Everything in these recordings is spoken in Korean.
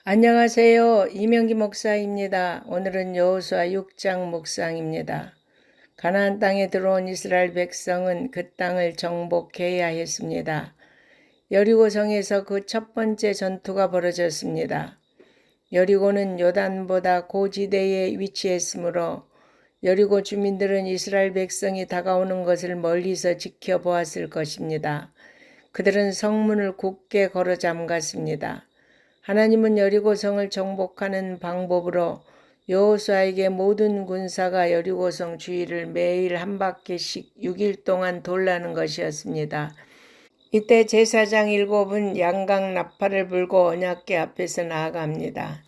안녕하세요. 이명기 목사입니다. 오늘은 여호수아 6장 묵상입니다. 가나안 땅에 들어온 이스라엘 백성은 그 땅을 정복해야 했습니다. 여리고성에서 그 첫 번째 전투가 벌어졌습니다. 여리고는 요단보다 고지대에 위치했으므로 여리고 주민들은 이스라엘 백성이 다가오는 것을 멀리서 지켜보았을 것입니다. 그들은 성문을 굳게 걸어 잠갔습니다. 하나님은 여리고성을 정복하는 방법으로 여호수아에게 모든 군사가 여리고성 주위를 매일 한 바퀴씩 6일 동안 돌라는 것이었습니다. 이때 제사장 7은 양각 나팔을 불고 언약궤 앞에서 나아갑니다.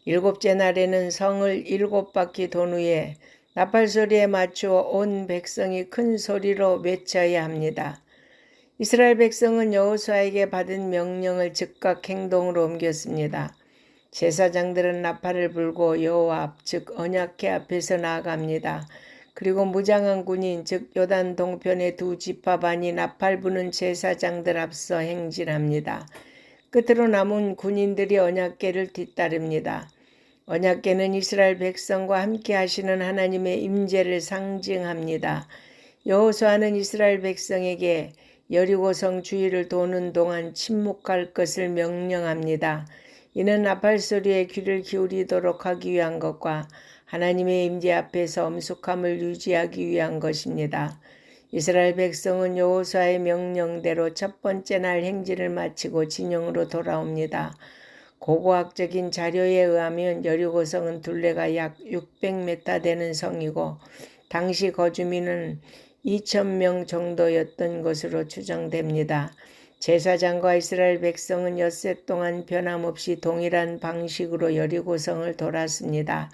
7째 날에는 성을 7바퀴 돈 후에 나팔 소리에 맞추어 온 백성이 큰 소리로 외쳐야 합니다. 이스라엘 백성은 여호수아에게 받은 명령을 즉각 행동으로 옮겼습니다. 제사장들은 나팔을 불고 여호와 앞, 즉 언약궤 앞에서 나아갑니다. 그리고 무장한 군인, 즉 요단 동편의 두 지파 반이 나팔 부는 제사장들 앞서 행진합니다. 끝으로 남은 군인들이 언약궤를 뒤따릅니다. 언약궤는 이스라엘 백성과 함께 하시는 하나님의 임재를 상징합니다. 여호수아는 이스라엘 백성에게 여리고성 주위를 도는 동안 침묵할 것을 명령합니다. 이는 나팔 소리에 귀를 기울이도록 하기 위한 것과 하나님의 임재 앞에서 엄숙함을 유지하기 위한 것입니다. 이스라엘 백성은 여호수아의 명령대로 첫 번째 날 행진을 마치고 진영으로 돌아옵니다. 고고학적인 자료에 의하면 여리고성은 둘레가 약 600m 되는 성이고 당시 거주민은 2,000명 정도였던 것으로 추정됩니다. 제사장과 이스라엘 백성은 엿새 동안 변함없이 동일한 방식으로 여리고성을 돌았습니다.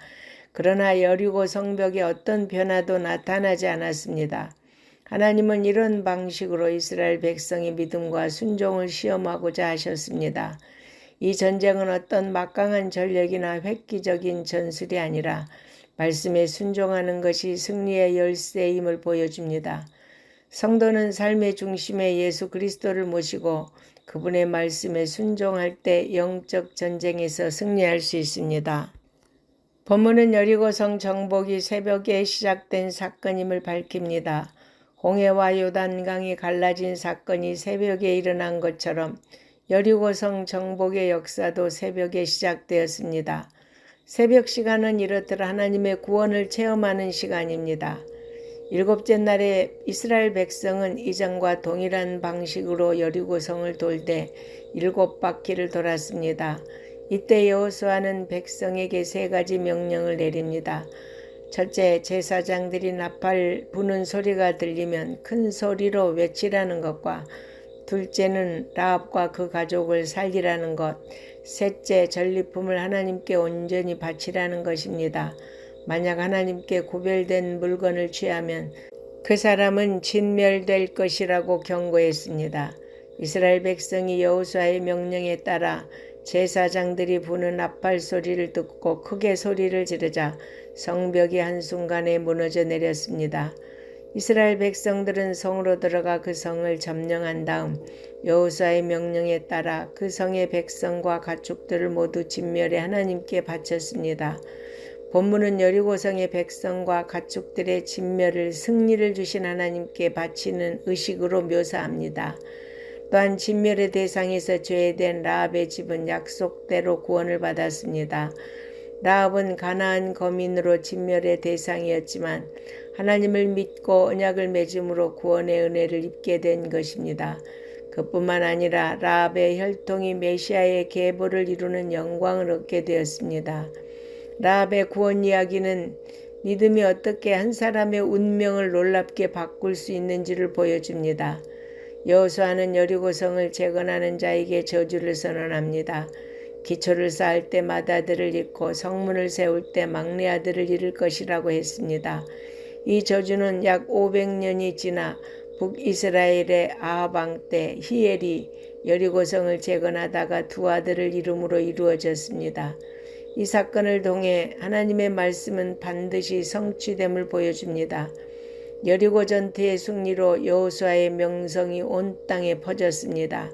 그러나 여리고 성벽에 어떤 변화도 나타나지 않았습니다. 하나님은 이런 방식으로 이스라엘 백성의 믿음과 순종을 시험하고자 하셨습니다. 이 전쟁은 어떤 막강한 전력이나 획기적인 전술이 아니라 말씀에 순종하는 것이 승리의 열쇠임을 보여줍니다. 성도는 삶의 중심에 예수 그리스도를 모시고 그분의 말씀에 순종할 때 영적 전쟁에서 승리할 수 있습니다. 본문은 여리고성 정복이 새벽에 시작된 사건임을 밝힙니다. 홍해와 요단강이 갈라진 사건이 새벽에 일어난 것처럼 여리고성 정복의 역사도 새벽에 시작되었습니다. 새벽 시간은 이렇듯 하나님의 구원을 체험하는 시간입니다. 7째 날에 이스라엘 백성은 이전과 동일한 방식으로 여리고성을 돌되 7바퀴를 돌았습니다. 이때 여호수아는 백성에게 3가지 명령을 내립니다. 첫째, 제사장들이 나팔 부는 소리가 들리면 큰 소리로 외치라는 것과 둘째는 라합과 그 가족을 살리라는 것, 셋째, 전리품을 하나님께 온전히 바치라는 것입니다. 만약 하나님께 구별된 물건을 취하면 그 사람은 진멸될 것이라고 경고했습니다. 이스라엘 백성이 여호수아의 명령에 따라 제사장들이 부는 나팔 소리를 듣고 크게 소리를 지르자 성벽이 한순간에 무너져 내렸습니다. 이스라엘 백성들은 성으로 들어가 그 성을 점령한 다음 여호수아의 명령에 따라 그 성의 백성과 가축들을 모두 진멸해 하나님께 바쳤습니다. 본문은 여리고성의 백성과 가축들의 진멸을 승리를 주신 하나님께 바치는 의식으로 묘사합니다. 또한 진멸의 대상에서 제외된 라합의 집은 약속대로 구원을 받았습니다. 라합은 가나안 거민으로 진멸의 대상이었지만 하나님을 믿고 언약을 맺음으로 구원의 은혜를 입게 된 것입니다. 그뿐만 아니라 라합의 혈통이 메시아의 계보를 이루는 영광을 얻게 되었습니다. 라합의 구원 이야기는 믿음이 어떻게 한 사람의 운명을 놀랍게 바꿀 수 있는지를 보여줍니다. 여호수아는 여리고성을 재건하는 자에게 저주를 선언합니다. 기초를 쌓을 때 맏아들을 잃고 성문을 세울 때 막내 아들을 잃을 것이라고 했습니다. 이 저주는 약 500년이 지나 북이스라엘의 아합 왕 때 히엘이 여리고성을 재건하다가 2 아들을 이름으로 이루어졌습니다. 이 사건을 통해 하나님의 말씀은 반드시 성취됨을 보여줍니다. 여리고 전투의 승리로 여호수아의 명성이 온 땅에 퍼졌습니다.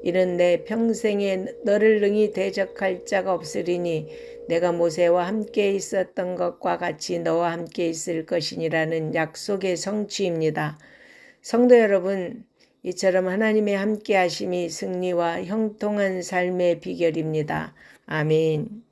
이는 내 평생에 너를 능히 대적할 자가 없으리니 내가 모세와 함께 있었던 것과 같이 너와 함께 있을 것이니라는 약속의 성취입니다. 성도 여러분, 이처럼 하나님의 함께 하심이 승리와 형통한 삶의 비결입니다. 아멘.